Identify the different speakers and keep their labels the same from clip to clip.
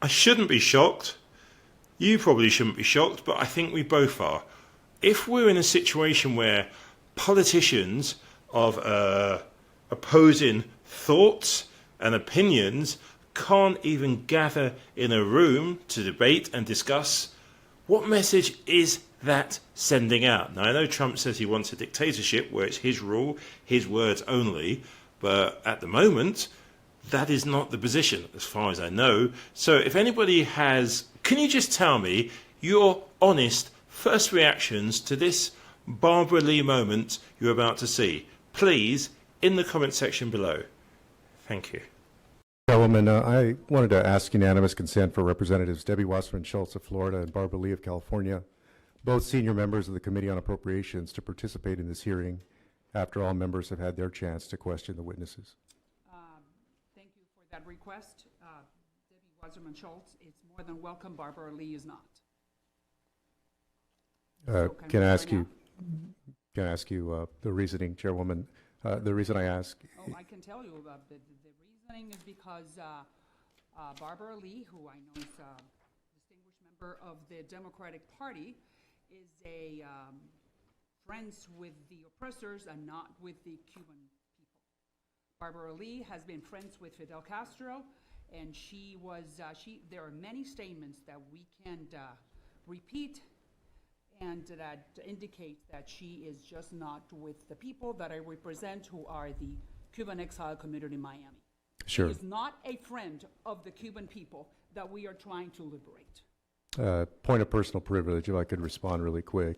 Speaker 1: I shouldn't be shocked. You probably shouldn't be shocked, but I think we both are. If we're in a situation where politicians of opposing thoughts and opinions can't even gather in a room to debate and discuss, what message is that sending out? Now, I know Trump says he wants a dictatorship where it's his rule, his words only, but at the moment, that is not the position, as far as I know. So if anybody has, can you just tell me your honest first reactions to this Barbara Lee moment you're about to see? Please, in the comment section below. Thank you.
Speaker 2: Chairwoman, I wanted to ask unanimous consent for Representatives Debbie Wasserman Schultz of Florida and Barbara Lee of California, both senior members of the Committee on Appropriations, to participate in this hearing after all members have had their chance to question the witnesses.
Speaker 3: Thank you for that request. Debbie Wasserman Schultz is more than welcome. Barbara Lee is not.
Speaker 2: Can I ask you the reasoning, Chairwoman? The reason I ask.
Speaker 3: Oh, I can tell you about the reasoning is because Barbara Lee, who I know is a distinguished member of the Democratic Party, is a friends with the oppressors and not with the Cuban people. Barbara Lee has been friends with Fidel Castro, and she was. There are many statements that we can't repeat, and that indicate that she is just not with the people that I represent, who are the Cuban exile community in Miami.
Speaker 2: Sure.
Speaker 3: She is not a friend of the Cuban people that we are trying to liberate.
Speaker 2: Point of personal privilege, if I could respond really quick.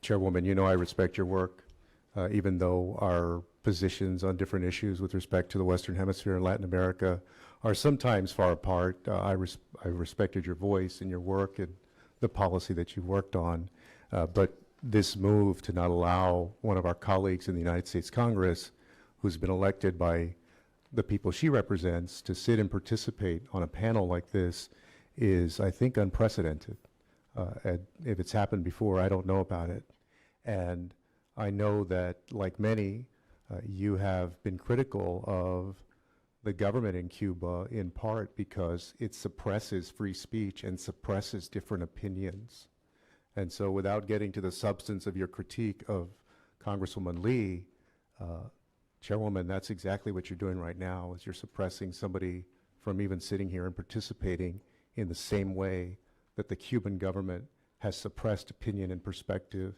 Speaker 2: Chairwoman, you know I respect your work, even though our positions on different issues with respect to the Western Hemisphere and Latin America are sometimes far apart. I respected your voice and your work and the policy that you've worked on, but this move to not allow one of our colleagues in the United States Congress, who's been elected by the people she represents, to sit and participate on a panel like this is, I think, unprecedented. And if it's happened before, I don't know about it. And I know that, like many, you have been critical of the government in Cuba in part because it suppresses free speech and suppresses different opinions. And so without getting to the substance of your critique of Congresswoman Lee, Chairwoman, that's exactly what you're doing right now, is you're suppressing somebody from even sitting here and participating in the same way that the Cuban government has suppressed opinion and perspective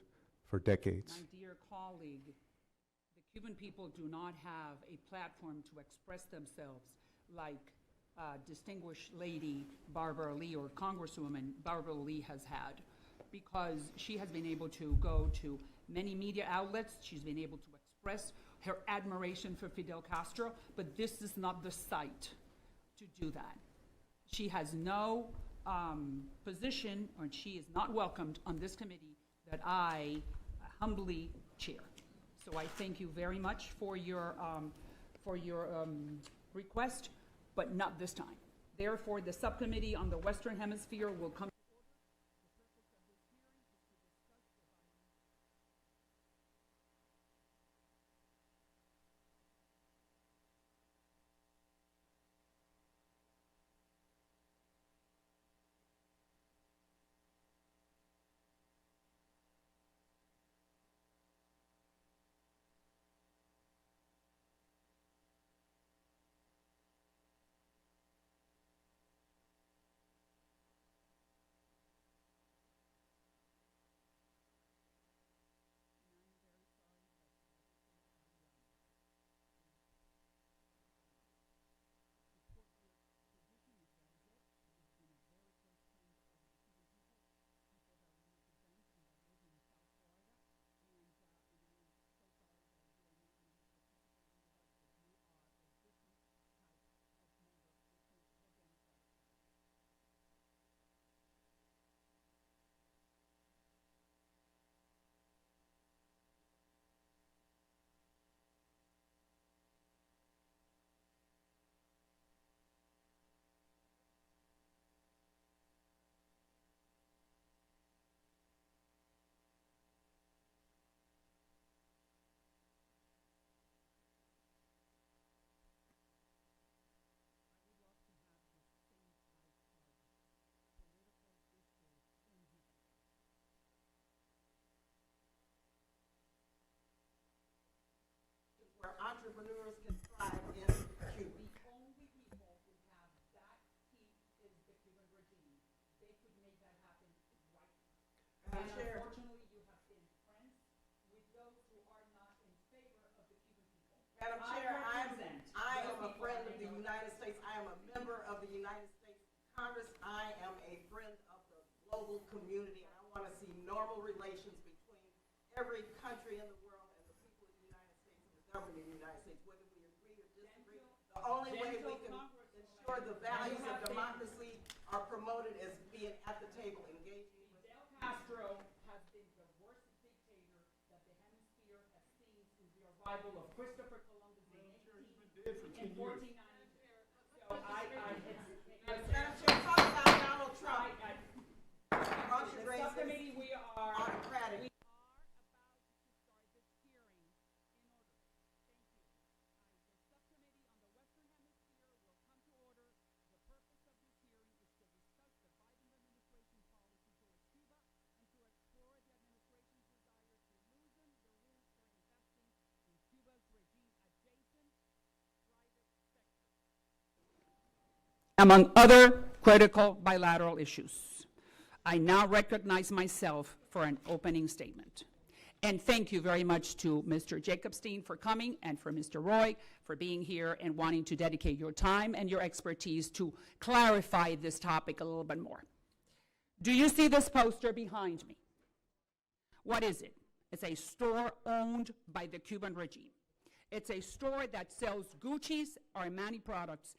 Speaker 2: for decades.
Speaker 3: My dear colleague, the Cuban people do not have a platform to express themselves like distinguished lady Barbara Lee or Congresswoman Barbara Lee has had, because she has been able to go to many media outlets. She's been able to express her admiration for Fidel Castro, but this is not the site to do that. She has no position, or she is not welcomed on this committee that I humbly chair. So I thank you very much for your request, but not this time. Therefore, the subcommittee on the Western Hemisphere will come.
Speaker 4: entrepreneurs can thrive in Cuba.
Speaker 3: The only people who have that key is the Cuban regime. They could make that happen right now.
Speaker 4: Madam
Speaker 3: And
Speaker 4: Chair.
Speaker 3: unfortunately, you have been friends with those who are not in favor of the Cuban people.
Speaker 4: Madam Chair, I am a
Speaker 3: those
Speaker 4: friend of
Speaker 3: people
Speaker 4: the United States. I am a member of the United States Congress. I am a friend of the global community. I want to see normal relations between every country in the world and the people of the United States and the government of the United States, whether we agree or disagree. The only way we can ensure the values of democracy are promoted is being at the table, engaging with.
Speaker 3: Fidel Castro has been the worst dictator that the hemisphere has seen since the arrival of Christopher Columbus in 1492. So
Speaker 4: Madam Chair, talk about Donald Trump. Russian
Speaker 3: the
Speaker 4: races,
Speaker 3: subcommittee, we are
Speaker 4: autocratic.
Speaker 3: among other critical bilateral issues. I now recognize myself for an opening statement. And thank you very much to Mr. Jacobstein for coming and for Mr. Roy for being here and wanting to dedicate your time and your expertise to clarify this topic a little bit more. Do you see this poster behind me? What is it? It's a store owned by the Cuban regime. It's a store that sells Gucci's Armani products.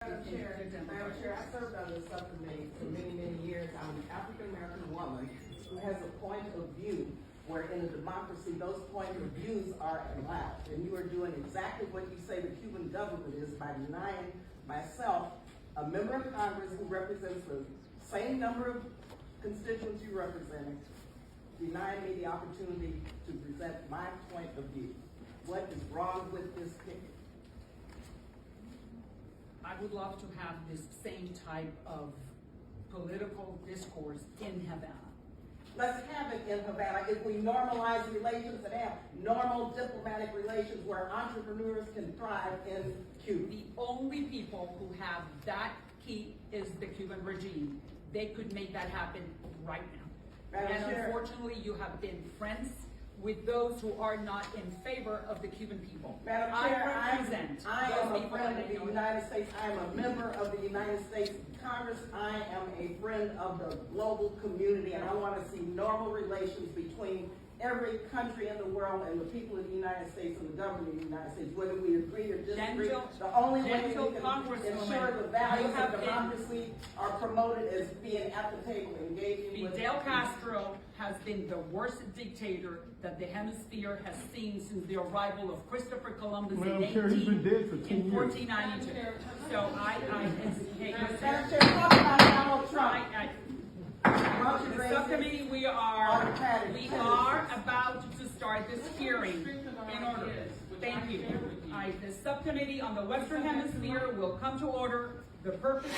Speaker 4: Madam Chair, I served on this subcommittee for many, many years. I'm an African-American woman who has a point of view where in a democracy those point of views are allowed. And you are doing exactly what you say the Cuban government is by denying myself, a member of Congress who represents the same number of constituents you represent, denying me the opportunity to present my point of view. What is wrong with this ticket?
Speaker 3: I would love to have this same type of political discourse in Havana.
Speaker 4: Let's have it in Havana. If we normalize relations and have normal diplomatic relations where entrepreneurs can thrive in Cuba.
Speaker 3: The only people who have that key is the Cuban regime. They could make that happen right now.
Speaker 4: Madam
Speaker 3: And
Speaker 4: Chair.
Speaker 3: unfortunately, you have been friends with those who are not in favor of the Cuban people.
Speaker 4: Madam Chair,
Speaker 3: I represent
Speaker 4: I am
Speaker 3: those
Speaker 4: a
Speaker 3: people
Speaker 4: friend
Speaker 3: that
Speaker 4: of
Speaker 3: I
Speaker 4: the
Speaker 3: know.
Speaker 4: United States. I am a member of the United States Congress. I am a friend of the global community, and I want to see normal relations between every country in the world and the people of the United States and the government of the United States, whether we agree or disagree. The only way we can ensure the values of democracy are promoted is being at the table, engaging with.
Speaker 3: Fidel Castro has been the worst dictator that the hemisphere has seen since the arrival of Christopher Columbus
Speaker 5: Madam
Speaker 3: in
Speaker 5: Chair, he's been dead for 10 years.
Speaker 3: 1492. So
Speaker 4: Madam Chair, talk about Donald Trump.
Speaker 3: The subcommittee, we are about to start this hearing in order. Thank you. The subcommittee on the Western Hemisphere will come to order. The purpose